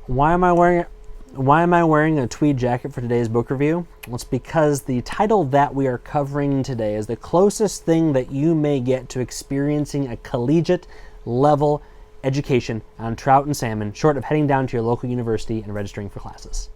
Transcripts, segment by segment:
Why am I wearing a tweed jacket for today's book review? Well, it's because the title that we are covering today is the closest thing that you may get to experiencing a collegiate level education on trout and salmon, short of heading down to your local university and registering for classes.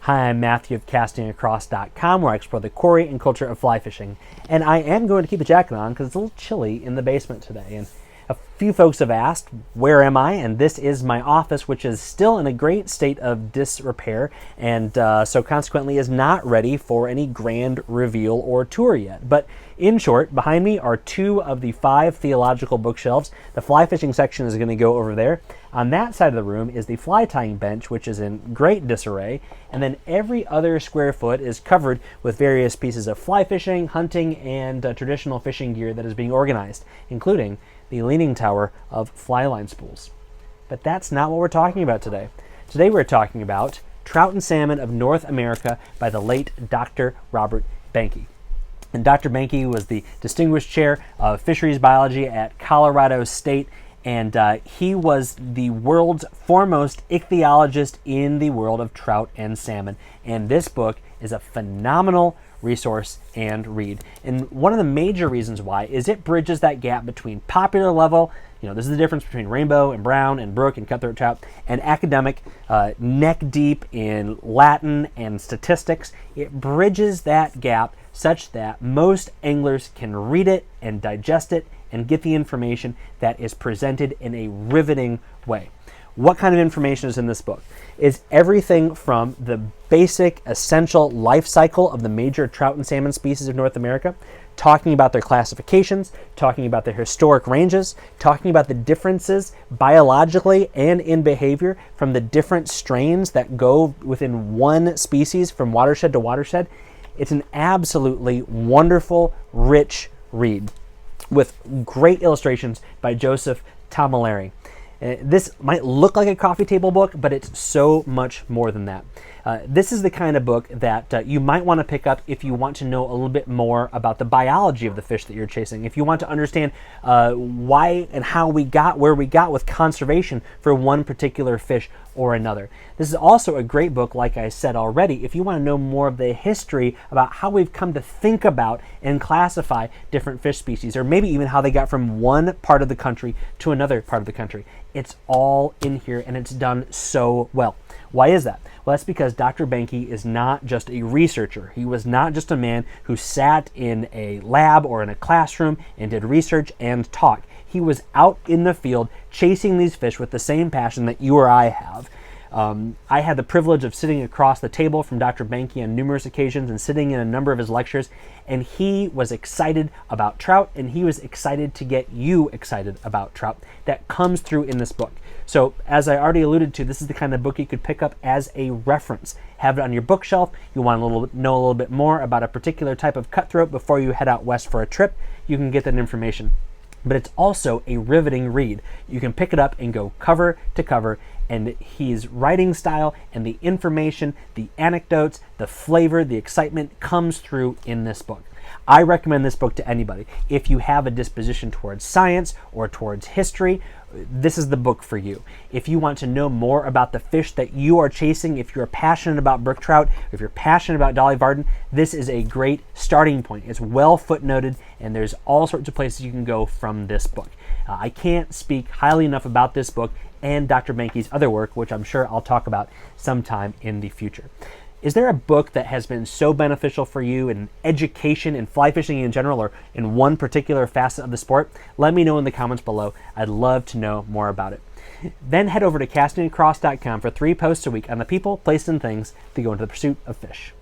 Hi, I'm Matthew of castingacross.com, where I explore the quarry and culture of fly fishing. And I am going to keep a jacket on because it's a little chilly in the basement today. And a few folks have asked, where am I? And this is my office, which is still in a great state of disrepair, and so consequently is not ready for any grand reveal or tour yet. But in short, behind me are two of the 5 theological bookshelves. The fly fishing section is going to go over there. On that side of the room is the fly tying bench, which is in great disarray. And then every other square foot is covered with various pieces of fly fishing, hunting, and traditional fishing gear that is being organized, including the leaning tower of fly line spools. But that's not what we're talking about today. Today we're talking about Trout and Salmon of North America by the late Dr. Robert Behnke. And Dr. Behnke was the Distinguished Chair of Fisheries Biology at Colorado State, and he was the world's foremost ichthyologist in the world of trout and salmon. And this book is a phenomenal resource and read. And one of the major reasons why is it bridges that gap between popular level, this is the difference between rainbow and brown and brook and cutthroat trout, and academic, neck deep in Latin and statistics. It bridges that gap such that most anglers can read it and digest it and get the information that is presented in a riveting way. What kind of information is in this book? Is everything from the basic, essential life cycle of the major trout and salmon species of North America, talking about their classifications, talking about their historic ranges, talking about the differences biologically and in behavior from the different strains that go within one species from watershed to watershed. It's an absolutely wonderful, rich read with great illustrations by Joseph Tomalleri. This might look like a coffee table book, but it's so much more than that. This is the kind of book that you might want to pick up if you want to know a little bit more about the biology of the fish that you're chasing. If you want to understand why and how we got where we got with conservation for one particular fish or another. This is also a great book, like I said already, if you want to know more of the history about how we've come to think about and classify different fish species, or maybe even how they got from one part of the country to another part of the country. It's all in here, and it's done so well. Why is that? Well, that's because Dr. Behnke is not just a researcher. He was not just a man who sat in a lab or in a classroom and did research and talk. He was out in the field chasing these fish with the same passion that you or I have. I had the privilege of sitting across the table from Dr. Behnke on numerous occasions and sitting in a number of his lectures, and he was excited about trout, and he was excited to get you excited about trout. That comes through in this book. So, as I already alluded to, this is the kind of book you could pick up as a reference. Have it on your bookshelf. You want to know a little bit more about a particular type of cutthroat before you head out west for a trip, you can get that information. But it's also a riveting read. You can pick it up and go cover to cover, and his writing style and the information, the anecdotes, the flavor, the excitement comes through in this book. I recommend this book to anybody. If you have a disposition towards science or towards history, this is the book for you. If you want to know more about the fish that you are chasing, if you're passionate about brook trout, if you're passionate about Dolly Varden, this is a great starting point. It's well footnoted, and there's all sorts of places you can go from this book. I can't speak highly enough about this book and Dr. Behnke's other work, which I'm sure I'll talk about sometime in the future. Is there a book that has been so beneficial for you in education and fly fishing in general, or in one particular facet of the sport? Let me know in the comments below. I'd love to know more about it. Then head over to castingacross.com for 3 posts a week on the people, places, and things that go into the pursuit of fish.